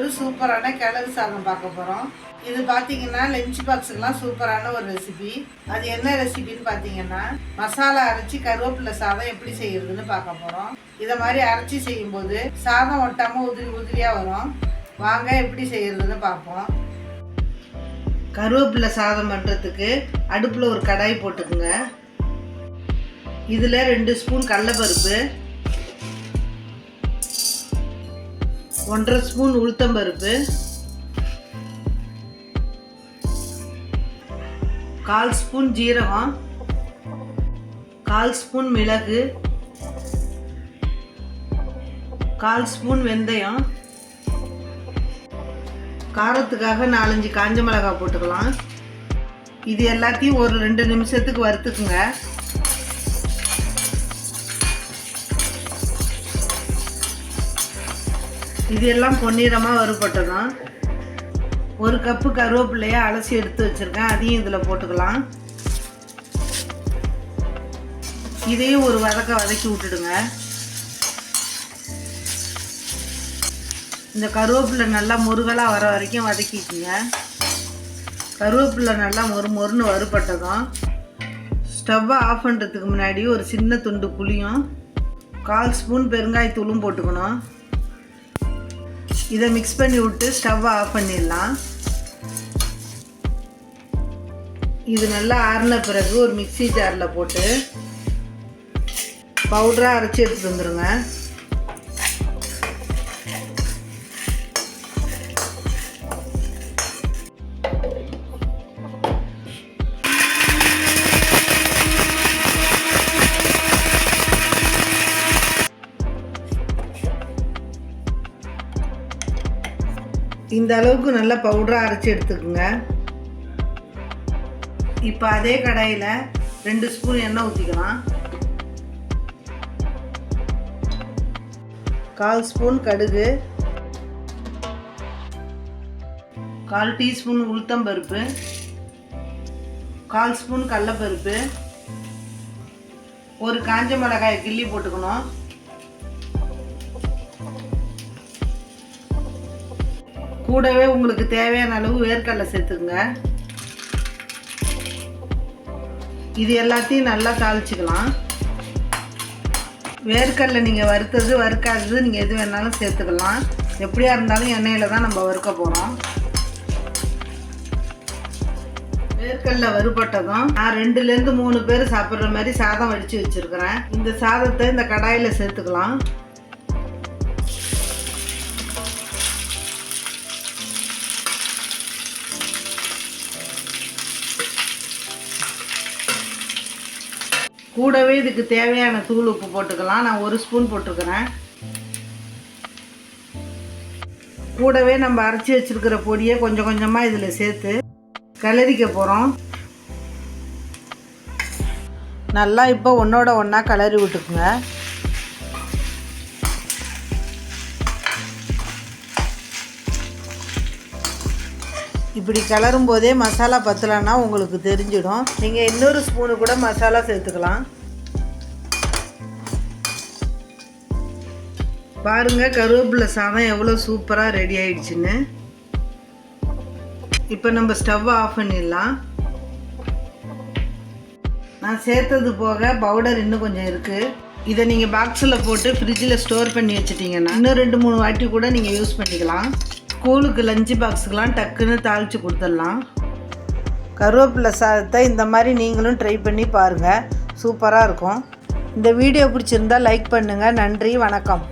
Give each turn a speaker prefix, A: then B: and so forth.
A: ஒரு சூப்பரான கிழங்கு சாதம் பார்க்க போகிறோம். இது பார்த்தீங்கன்னா லஞ்ச் பாக்ஸுக்கெலாம் சூப்பரான ஒரு ரெசிபி. அது என்ன ரெசிபின்னு பார்த்தீங்கன்னா, மசாலா அரைச்சி கருவேப்பிலை சாதம் எப்படி செய்யறதுன்னு பார்க்க போகிறோம். இதை மாதிரி அரைச்சி செய்யும்போது சாதம் ஒட்டாமல் உதிரி உதிரியாக வரும். வாங்க எப்படி செய்யறதுன்னு பார்ப்போம். கருவேப்பிலை சாதம் பண்ணுறதுக்கு அடுப்பில் ஒரு கடாய் போட்டுக்குங்க. இதில் 2 ஸ்பூன் கடலைப்பருப்பு, 1.5 ஸ்பூன் உளுத்தம்பருப்பு, 1/4 ஸ்பூன் ஜீரகம், 1/4 ஸ்பூன் மிளகு, 1/4 ஸ்பூன் வெந்தயம், காரத்துக்காக 4-5 காஞ்ச மிளகாய் போட்டுக்கலாம். இது எல்லாத்தையும் ஒரு 2 நிமிஷத்துக்கு வறுத்துக்குங்க. இது எல்லாம் பொன்னிறமாக வறுபட்டதும் 1 கப்பு கருவேப்பிலையை அலசி எடுத்து வச்சுருக்கேன். அதையும் இதில் போட்டுக்கலாம். இதையும் ஒரு வதக்கி விட்டுடுங்க. இந்த கருவேப்பிலை நல்லா முருகலாக வர வரைக்கும் வதக்கிக்குங்க. கருவேப்பிலை நல்லா மொறுன்னு வறுபட்டதும் ஸ்டவ்வை ஆஃப் பண்ணுறதுக்கு முன்னாடி ஒரு சின்ன துண்டு புளியும் 1/4 ஸ்பூன் பெருங்காயத்தூளும் போட்டுக்கணும். இதை மிக்ஸ் பண்ணி விட்டு ஸ்டவ்வை ஆஃப் பண்ணிடலாம். இது நல்லா ஆறின பிறகு ஒரு மிக்ஸி ஜாரில் போட்டு பவுடராக அரைச்சி எடுத்துட்டு வந்துடுங்க. இந்த அளவுக்கு நல்லா பவுடராக அரைச்சி எடுத்துக்குங்க. இப்போ அதே கடாயில் 2 ஸ்பூன் எண்ணெய் ஊற்றிக்கலாம். 1/4 ஸ்பூன் கடுகு, 1/4 டீஸ்பூன் உளுத்தம்பருப்பு, 1/4 ஸ்பூன் கடலைப்பருப்பு, ஒரு காஞ்ச மிளகாயை கிள்ளி போட்டுக்கணும். கூடவே உங்களுக்கு தேவையான அளவு வேர்க்கடலை சேர்த்துக்குங்க. இது எல்லாத்தையும் நல்லா தாளிச்சுக்கலாம். வேர்க்கடலை நீங்கள் வறுத்தது வறுக்காதது நீங்கள் எது வேணாலும் சேர்த்துக்கலாம். எப்படியா இருந்தாலும் எண்ணெயில் தான் நம்ம வறுக்க போகிறோம். வேர்க்கடலை வறுபட்டதும் நான் 2லேருந்து 3 பேர் சாப்பிட்ற மாதிரி சாதம் வடித்து வச்சுருக்கிறேன். இந்த சாதத்தை இந்த கடாயில் சேர்த்துக்கலாம். கூடவே இதுக்கு தேவையான தூள் உப்பு போட்டுக்கலாம். நான் 1 ஸ்பூன் போட்டிருக்கிறேன். கூடவே நம்ம அரைச்சி வச்சுருக்கிற பொடியை கொஞ்சம் கொஞ்சமாக இதில் சேர்த்து கிளறிக்க போகிறோம். நல்லா இப்போ ஒன்றோட ஒன்றா கிளறி விட்டுக்குங்க. இப்படி கிளறும் போதே மசாலா பத்தலைன்னா உங்களுக்கு தெரிஞ்சிடும். நீங்கள் இன்னொரு ஸ்பூனு கூட மசாலா சேர்த்துக்கலாம். பாருங்கள் கருவேப்பிலை சாதம் எவ்வளோ சூப்பராக ரெடி ஆயிடுச்சுன்னு. இப்போ நம்ம ஸ்டவ்வை ஆஃப் பண்ணிடலாம். நான் சேர்த்தது போக பவுடர் இன்னும் கொஞ்சம் இருக்குது. இதை நீங்கள் பாக்ஸில் போட்டு ஃப்ரிட்ஜில் ஸ்டோர் பண்ணி வச்சுட்டிங்கன்னா இன்னும் 2-3 வாட்டி கூட நீங்கள் யூஸ் பண்ணிக்கலாம். ஸ்கூலுக்கு லஞ்ச் பாக்ஸுக்கெலாம் டக்குன்னு தாளித்து கொடுத்துடலாம். கருவேப்பிலை சாதத்தை இந்த மாதிரி நீங்களும் ட்ரை பண்ணி பாருங்கள். சூப்பராக இருக்கும். இந்த வீடியோ பிடிச்சிருந்தால் லைக் பண்ணுங்கள். நன்றி, வணக்கம்.